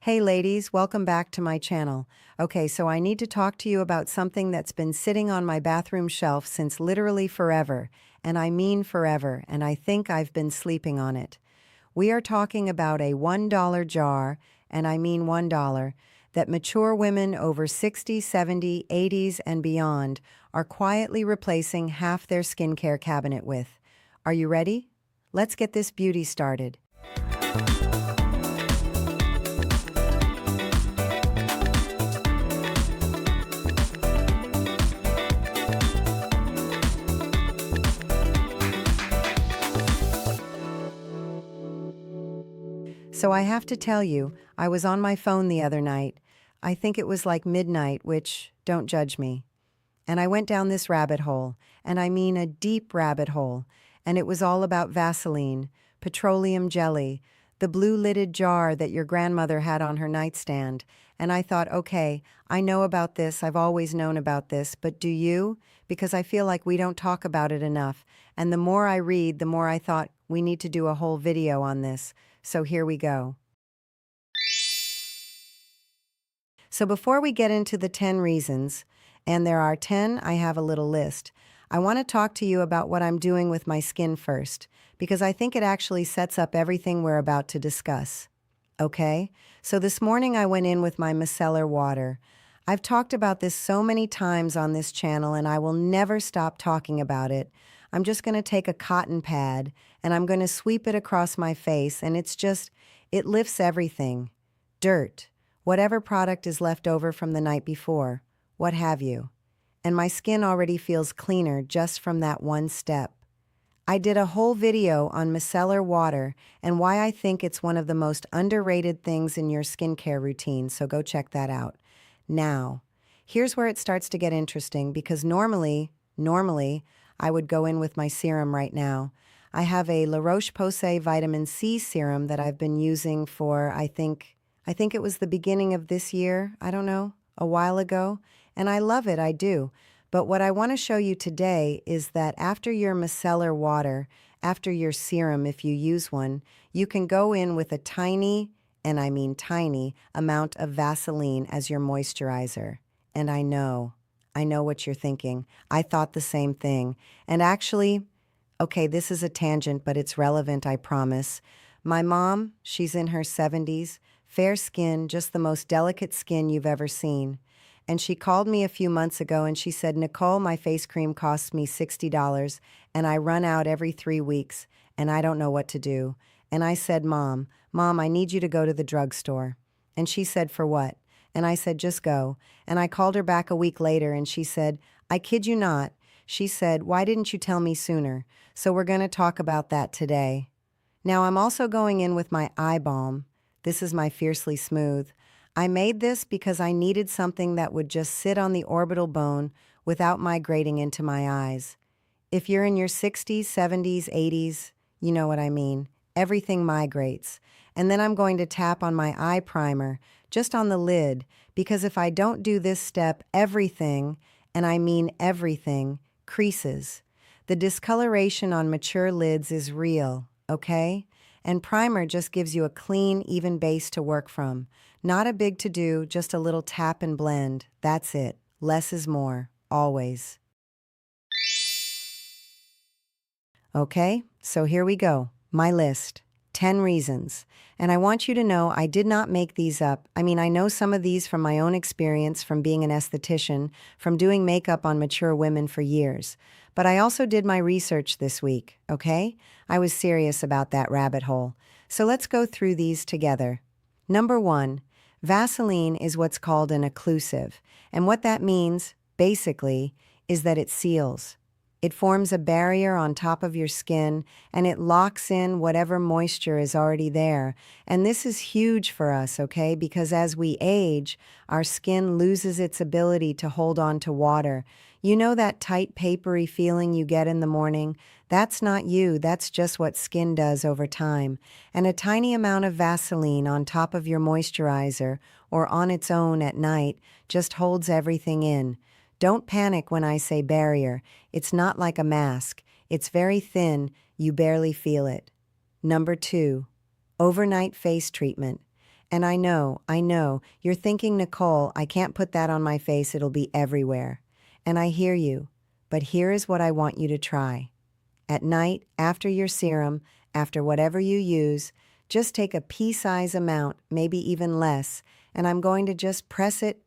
Hey ladies, welcome back to my channel. Okay, so I need to talk to you about something that's been sitting on my bathroom shelf since literally forever, and I mean forever, and I think I've been sleeping on it. We are talking about a $1 jar, and I mean $1, that mature women over 60, 70, 80s, and beyond are quietly replacing half their skincare cabinet with. Are you ready? Let's get this beauty started. So I have to tell you, I was on my phone the other night. I think it was like midnight, which, don't judge me. And I went down this rabbit hole, and I mean a deep rabbit hole, and it was all about Vaseline, petroleum jelly, the blue-lidded jar that your grandmother had on her nightstand. And I thought, okay, I know about this, I've always known about this, but do you? Because I feel like we don't talk about it enough. And the more I read, the more I thought we need to do a whole video on this. So here we go. So before we get into the 10 reasons, and there are 10, I have a little list. I want to talk to you about what I'm doing with my skin first, because I think it actually sets up everything we're about to discuss. Okay? So this morning I went in with my micellar water. I've talked about this so many times on this channel, and I will never stop talking about it. I'm just going to take a cotton pad, and I'm going to sweep it across my face, and it lifts everything. Dirt, whatever product is left over from the night before, what have you. And my skin already feels cleaner just from that one step. I did a whole video on micellar water and why I think it's one of the most underrated things in your skincare routine, so go check that out. Now, here's where it starts to get interesting because normally, I would go in with my serum right now. I have a La Roche-Posay vitamin C serum that I've been using for, I think it was the beginning of this year, I don't know, a while ago, and I love it, I do. But what I want to show you today is that after your micellar water, after your serum, if you use one, you can go in with a tiny, and I mean tiny, amount of Vaseline as your moisturizer. And I know what you're thinking. I thought the same thing. And actually, okay, this is a tangent, but it's relevant, I promise. My mom, she's in her 70s, fair skin, just the most delicate skin you've ever seen. And she called me a few months ago and she said, Nicole, my face cream costs me $60 and I run out every 3 weeks and I don't know what to do. And I said, Mom, I need you to go to the drugstore. And she said, for what? And I said, just go. And I called her back a week later and she said, I kid you not. She said, why didn't you tell me sooner? So we're going to talk about that today. Now I'm also going in with my eye balm. This is my Fiercely Smooth. I made this because I needed something that would just sit on the orbital bone without migrating into my eyes. If you're in your 60s, 70s, 80s, you know what I mean. Everything migrates. And then I'm going to tap on my eye primer, just on the lid, because if I don't do this step, everything, and I mean everything, creases. The discoloration on mature lids is real, okay? And primer just gives you a clean, even base to work from. Not a big to-do, just a little tap and blend. That's it. Less is more, always. Okay, so here we go. My list. 10 reasons. And I want you to know I did not make these up. I mean, I know some of these from my own experience, from being an esthetician, from doing makeup on mature women for years. But I also did my research this week, okay? I was serious about that rabbit hole. So let's go through these together. Number 1, Vaseline is what's called an occlusive. And what that means, basically, is that it seals. It forms a barrier on top of your skin, and it locks in whatever moisture is already there. And this is huge for us, okay? Because as we age, our skin loses its ability to hold on to water. You know that tight, papery feeling you get in the morning? That's not you, that's just what skin does over time. And a tiny amount of Vaseline on top of your moisturizer, or on its own at night, just holds everything in. Don't panic when I say barrier. It's not like a mask. It's very thin, you barely feel it. Number 2, overnight face treatment. And I know, you're thinking, Nicole, I can't put that on my face, it'll be everywhere. And I hear you, but here is what I want you to try. At night, after your serum, after whatever you use, just take a pea-size amount, maybe even less, and I'm going to just press it,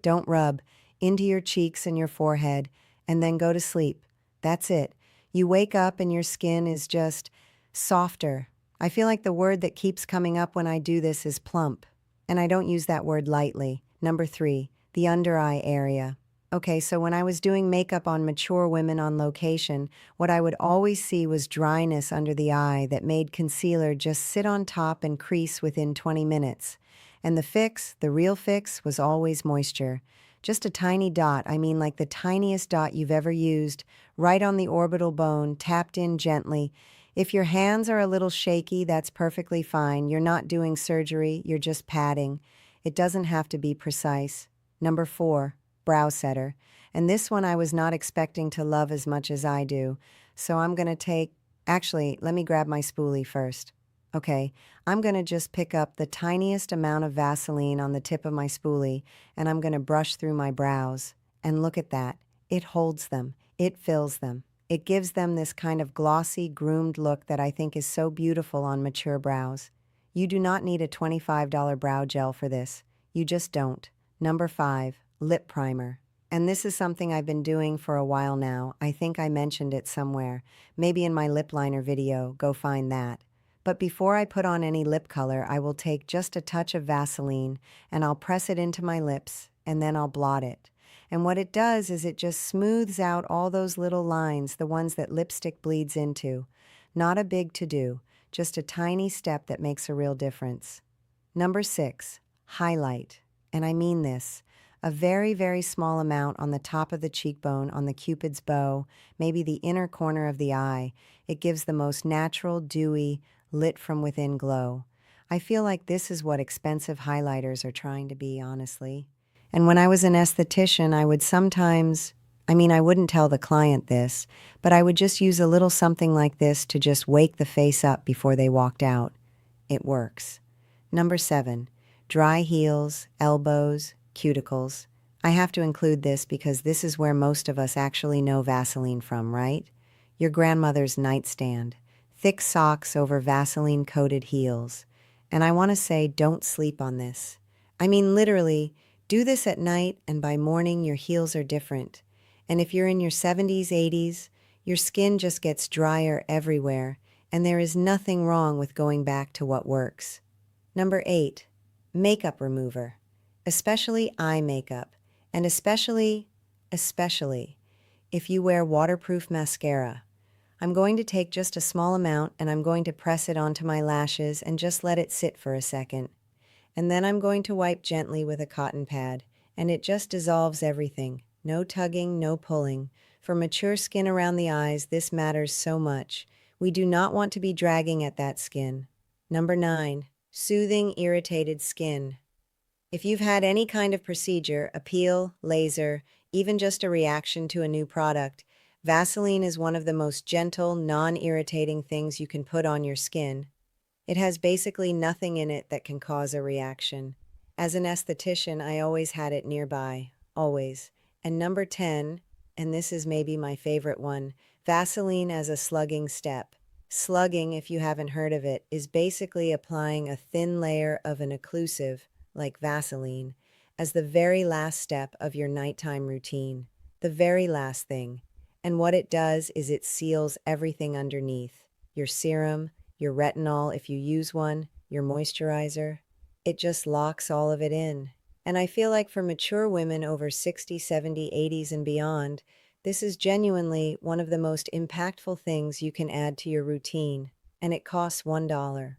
don't rub, into your cheeks and your forehead, and then go to sleep. That's it. You wake up and your skin is just softer. I feel like the word that keeps coming up when I do this is plump, and I don't use that word lightly. Number 3, the under eye area. Okay, so when I was doing makeup on mature women on location, what I would always see was dryness under the eye that made concealer just sit on top and crease within 20 minutes. And the real fix, was always moisture. Just a tiny dot, I mean like the tiniest dot you've ever used, right on the orbital bone, tapped in gently. If your hands are a little shaky, that's perfectly fine. You're not doing surgery, you're just patting. It doesn't have to be precise. Number 4. Brow setter. And this one I was not expecting to love as much as I do. So I'm going to actually, let me grab my spoolie first. Okay, I'm going to just pick up the tiniest amount of Vaseline on the tip of my spoolie, and I'm going to brush through my brows. And look at that. It holds them. It fills them. It gives them this kind of glossy, groomed look that I think is so beautiful on mature brows. You do not need a $25 brow gel for this. You just don't. Number 5. Lip primer. And this is something I've been doing for a while now. I think I mentioned it somewhere. Maybe in my lip liner video, go find that. But before I put on any lip color, I will take just a touch of Vaseline and I'll press it into my lips and then I'll blot it. And what it does is it just smooths out all those little lines, the ones that lipstick bleeds into. Not a big to-do, just a tiny step that makes a real difference. Number 6, highlight. And I mean this. A very, very small amount on the top of the cheekbone, on the Cupid's bow, maybe the inner corner of the eye. It gives the most natural, dewy, lit from within glow. I feel like this is what expensive highlighters are trying to be, honestly. And when I was an esthetician, I would sometimes, I wouldn't tell the client this, but I would just use a little something like this to just wake the face up before they walked out. It works. Number 7, dry heels, elbows, cuticles. I have to include this because this is where most of us actually know Vaseline from, right? Your grandmother's nightstand. Thick socks over Vaseline-coated heels. And I want to say, don't sleep on this. Literally, do this at night and by morning your heels are different. And if you're in your 70s, 80s, your skin just gets drier everywhere, and there is nothing wrong with going back to what works. Number 8, makeup remover. Especially eye makeup, and especially if you wear waterproof mascara. I'm going to take just a small amount and I'm going to press it onto my lashes and just let it sit for a second. And then I'm going to wipe gently with a cotton pad, and it just dissolves everything. No tugging, no pulling. For mature skin around the eyes, this matters so much. We do not want to be dragging at that skin. Number 9, soothing irritated skin. If you've had any kind of procedure, a peel, laser, even just a reaction to a new product, Vaseline is one of the most gentle, non-irritating things you can put on your skin. It has basically nothing in it that can cause a reaction. As an esthetician, I always had it nearby, always. And number 10, and this is maybe my favorite one, Vaseline as a slugging step. Slugging, if you haven't heard of it, is basically applying a thin layer of an occlusive, like Vaseline, as the very last step of your nighttime routine. The very last thing. And what it does is it seals everything underneath. Your serum, your retinol if you use one, your moisturizer. It just locks all of it in. And I feel like for mature women over 60, 70, 80s and beyond, this is genuinely one of the most impactful things you can add to your routine. And it costs $1.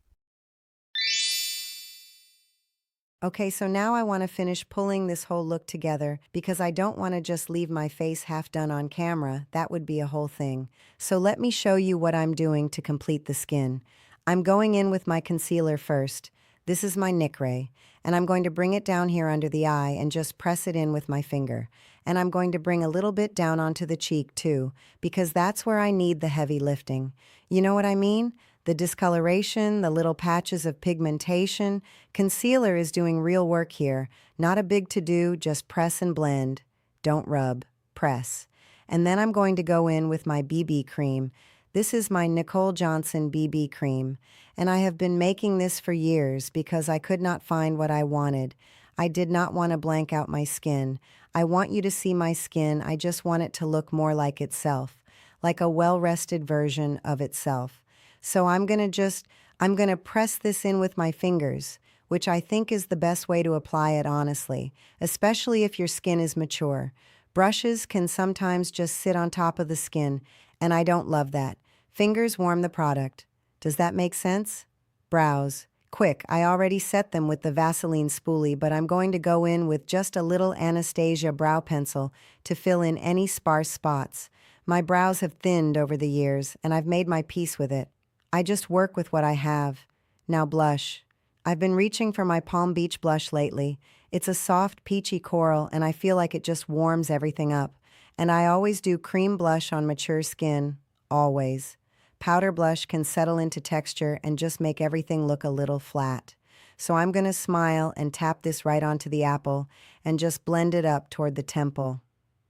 Okay, so now I want to finish pulling this whole look together because I don't want to just leave my face half done on camera. That would be a whole thing. So let me show you what I'm doing to complete the skin. I'm going in with my concealer first. This is my Nicray, and I'm going to bring it down here under the eye and just press it in with my finger. And I'm going to bring a little bit down onto the cheek too, because that's where I need the heavy lifting. You know what I mean? The discoloration, the little patches of pigmentation, concealer is doing real work here. Not a big to-do, just press and blend. Don't rub, press. And then I'm going to go in with my BB cream. This is my Nicole Johnson BB cream, and I have been making this for years because I could not find what I wanted. I did not want to blank out my skin. I want you to see my skin. I just want it to look more like itself, like a well-rested version of itself. So I'm going to press this in with my fingers, which I think is the best way to apply it honestly, especially if your skin is mature. Brushes can sometimes just sit on top of the skin, and I don't love that. Fingers warm the product. Does that make sense? Brows. Quick, I already set them with the Vaseline spoolie, but I'm going to go in with just a little Anastasia brow pencil to fill in any sparse spots. My brows have thinned over the years, and I've made my peace with it. I just work with what I have. Now blush. I've been reaching for my Palm Beach blush lately. It's a soft, peachy coral, and I feel like it just warms everything up. And I always do cream blush on mature skin. Always. Powder blush can settle into texture and just make everything look a little flat. So I'm going to smile and tap this right onto the apple and just blend it up toward the temple.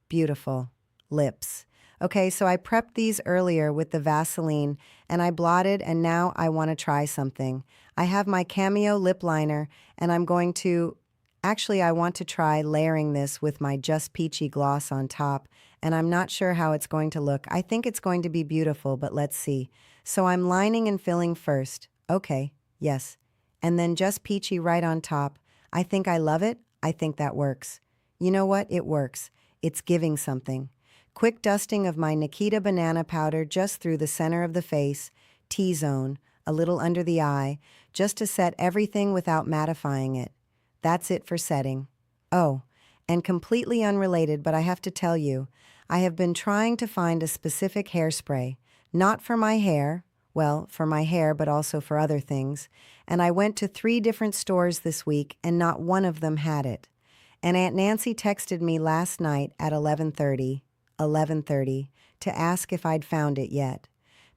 Beautiful. Lips. Okay, so I prepped these earlier with the Vaseline and I blotted, and now I want to try something. I have my Cameo lip liner and I want to try layering this with my Just Peachy gloss on top, and I'm not sure how it's going to look. I think it's going to be beautiful, but let's see. So I'm lining and filling first. Okay, yes. And then Just Peachy right on top. I think I love it. I think that works. You know what? It works. It's giving something. Quick dusting of my Nikita banana powder just through the center of the face, T-zone, a little under the eye, just to set everything without mattifying it. That's it for setting. Oh, and completely unrelated, but I have to tell you, I have been trying to find a specific hairspray, not for my hair, well, for my hair, but also for other things, and I went to 3 different stores this week and not one of them had it. And Aunt Nancy texted me last night at 11:30, to ask if I'd found it yet,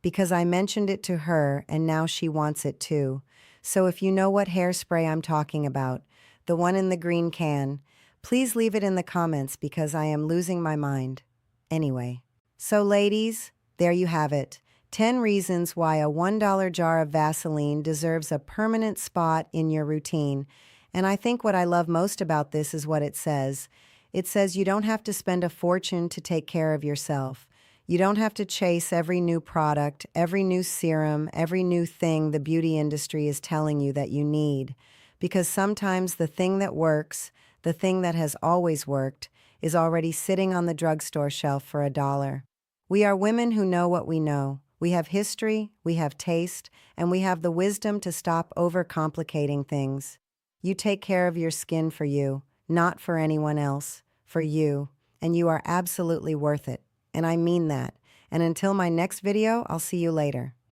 because I mentioned it to her and now she wants it too. So if you know what hairspray I'm talking about, the one in the green can, please leave it in the comments because I am losing my mind. Anyway, so ladies, there you have it. 10 reasons why a $1 jar of Vaseline deserves a permanent spot in your routine. And I think what I love most about this is what it says. It says you don't have to spend a fortune to take care of yourself. You don't have to chase every new product, every new serum, every new thing the beauty industry is telling you that you need. Because sometimes the thing that works, the thing that has always worked, is already sitting on the drugstore shelf for $1. We are women who know what we know. We have history, we have taste, and we have the wisdom to stop overcomplicating things. You take care of your skin for you, not for anyone else, for you, and you are absolutely worth it. And I mean that. And until my next video, I'll see you later.